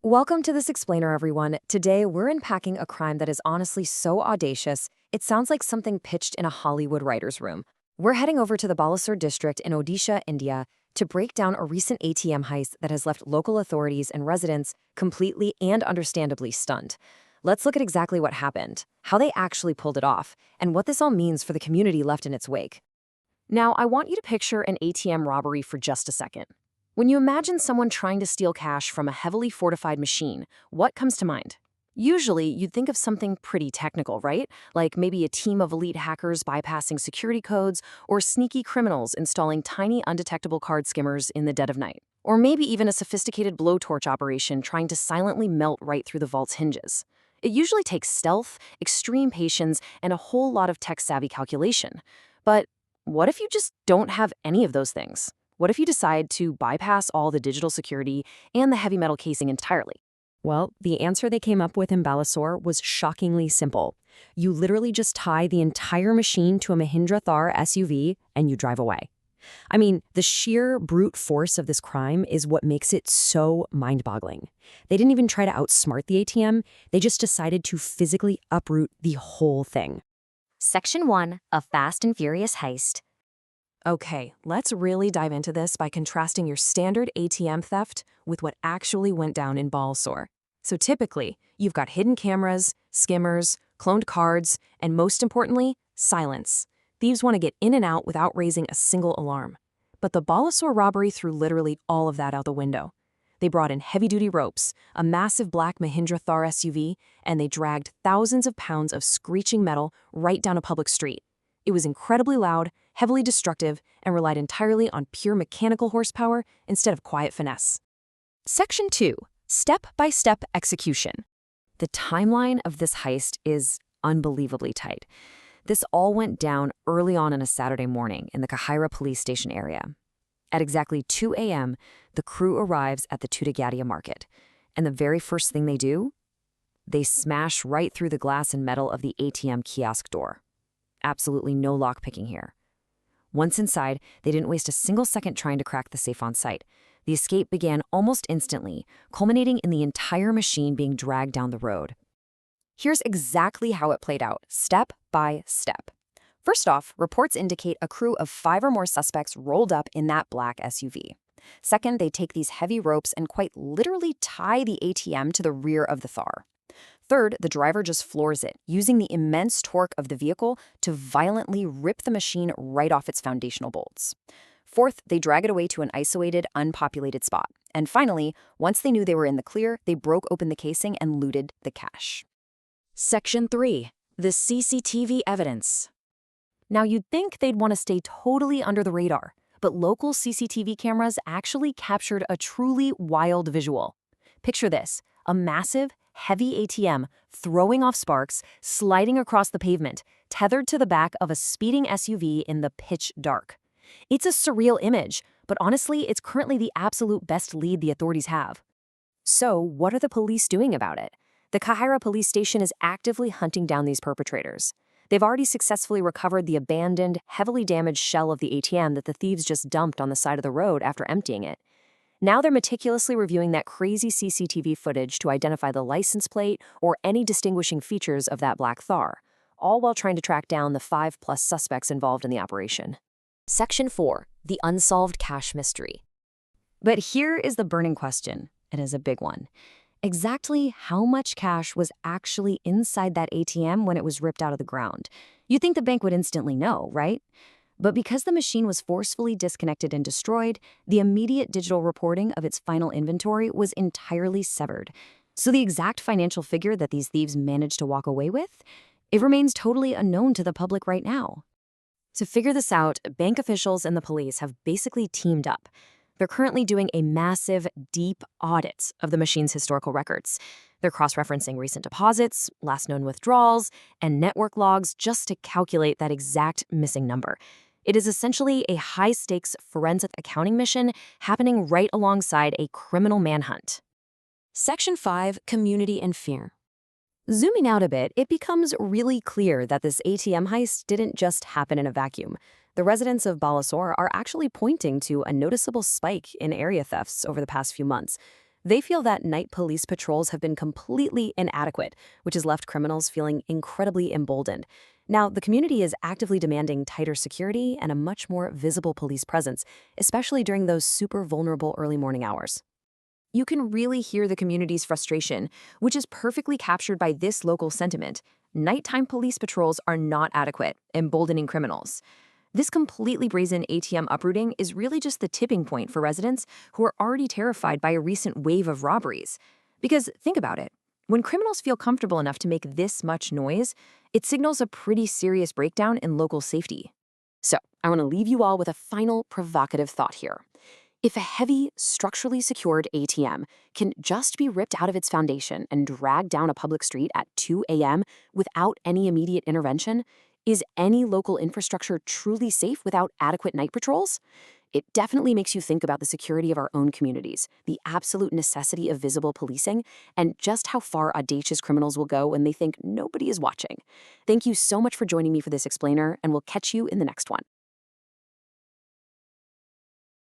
Welcome to this explainer, everyone. Today, we're unpacking a crime that is honestly so audacious, it sounds like something pitched in a Hollywood writer's room. We're heading over to the Balasore district in Odisha, India, to break down a recent ATM heist that has left local authorities and residents completely and understandably stunned. Let's look at exactly what happened, how they actually pulled it off, and what this all means for the community left in its wake. Now, I want you to picture an ATM robbery for just a second. When you imagine someone trying to steal cash from a heavily fortified machine, what comes to mind? Usually, you'd think of something pretty technical, right? Like maybe a team of elite hackers bypassing security codes, or sneaky criminals installing tiny undetectable card skimmers in the dead of night. Or maybe even a sophisticated blowtorch operation trying to silently melt right through the vault's hinges. It usually takes stealth, extreme patience, and a whole lot of tech-savvy calculation. But what if you just don't have any of those things? What if you decide to bypass all the digital security and the heavy metal casing entirely? Well, the answer they came up with in Balasore was shockingly simple. You literally just tie the entire machine to a Mahindra Thar SUV and you drive away. I mean, the sheer brute force of this crime is what makes it so mind-boggling. They didn't even try to outsmart the ATM, they just decided to physically uproot the whole thing. Section 1 of Fast and Furious Heist. Okay, let's really dive into this by contrasting your standard ATM theft with what actually went down in Balasore. So typically, you've got hidden cameras, skimmers, cloned cards, and most importantly, silence. Thieves want to get in and out without raising a single alarm. But the Balasore robbery threw literally all of that out the window. They brought in heavy-duty ropes, a massive black Mahindra Thar SUV, and they dragged thousands of pounds of screeching metal right down a public street. It was incredibly loud, heavily destructive, and relied entirely on pure mechanical horsepower instead of quiet finesse. Section 2. Step-by-step execution. The timeline of this heist is unbelievably tight. This all went down early on a Saturday morning in the Kahira police station area. At exactly 2 a.m., the crew arrives at the Tudagadia market, and the very first thing they do? They smash right through the glass and metal of the ATM kiosk door. Absolutely no lockpicking here. Once inside, they didn't waste a single second trying to crack the safe on site. The escape began almost instantly, culminating in the entire machine being dragged down the road. Here's exactly how it played out, step by step. First off, reports indicate a crew of 5 or more suspects rolled up in that black SUV. Second, they take these heavy ropes and quite literally tie the ATM to the rear of the Thar. Third, the driver just floors it, using the immense torque of the vehicle to violently rip the machine right off its foundational bolts. Fourth, they drag it away to an isolated, unpopulated spot. And finally, once they knew they were in the clear, they broke open the casing and looted the cash. Section 3. The CCTV evidence. Now, you'd think they'd want to stay totally under the radar, but local CCTV cameras actually captured a truly wild visual. Picture this, a massive, heavy ATM throwing off sparks, sliding across the pavement, tethered to the back of a speeding SUV in the pitch dark. It's a surreal image, but honestly, it's currently the absolute best lead the authorities have. So, what are the police doing about it? The Kahira police station is actively hunting down these perpetrators. They've already successfully recovered the abandoned, heavily damaged shell of the ATM that the thieves just dumped on the side of the road after emptying it. Now they're meticulously reviewing that crazy CCTV footage to identify the license plate or any distinguishing features of that black Thar, all while trying to track down the 5+ suspects involved in the operation. Section 4. The unsolved cash mystery. But here is the burning question. It is a big one. Exactly how much cash was actually inside that ATM when it was ripped out of the ground? You'd think the bank would instantly know, right? But because the machine was forcefully disconnected and destroyed, the immediate digital reporting of its final inventory was entirely severed. So the exact financial figure that these thieves managed to walk away with, it remains totally unknown to the public right now. To figure this out, bank officials and the police have basically teamed up. They're currently doing a massive, deep audit of the machine's historical records. They're cross-referencing recent deposits, last known withdrawals, and network logs just to calculate that exact missing number. It is essentially a high-stakes forensic accounting mission happening right alongside a criminal manhunt. Section 5. Community and Fear. Zooming out a bit, it becomes really clear that this ATM heist didn't just happen in a vacuum. The residents of Balasore are actually pointing to a noticeable spike in area thefts over the past few months. They feel that night police patrols have been completely inadequate, which has left criminals feeling incredibly emboldened. Now, the community is actively demanding tighter security and a much more visible police presence, especially during those super vulnerable early morning hours. You can really hear the community's frustration, which is perfectly captured by this local sentiment. Nighttime police patrols are not adequate, emboldening criminals. This completely brazen ATM uprooting is really just the tipping point for residents who are already terrified by a recent wave of robberies. Because think about it. When criminals feel comfortable enough to make this much noise, it signals a pretty serious breakdown in local safety. So, I want to leave you all with a final provocative thought here. If a heavy, structurally secured ATM can just be ripped out of its foundation and dragged down a public street at 2 a.m. without any immediate intervention, is any local infrastructure truly safe without adequate night patrols? It definitely makes you think about the security of our own communities, the absolute necessity of visible policing, and just how far audacious criminals will go when they think nobody is watching. Thank you so much for joining me for this explainer, and we'll catch you in the next one.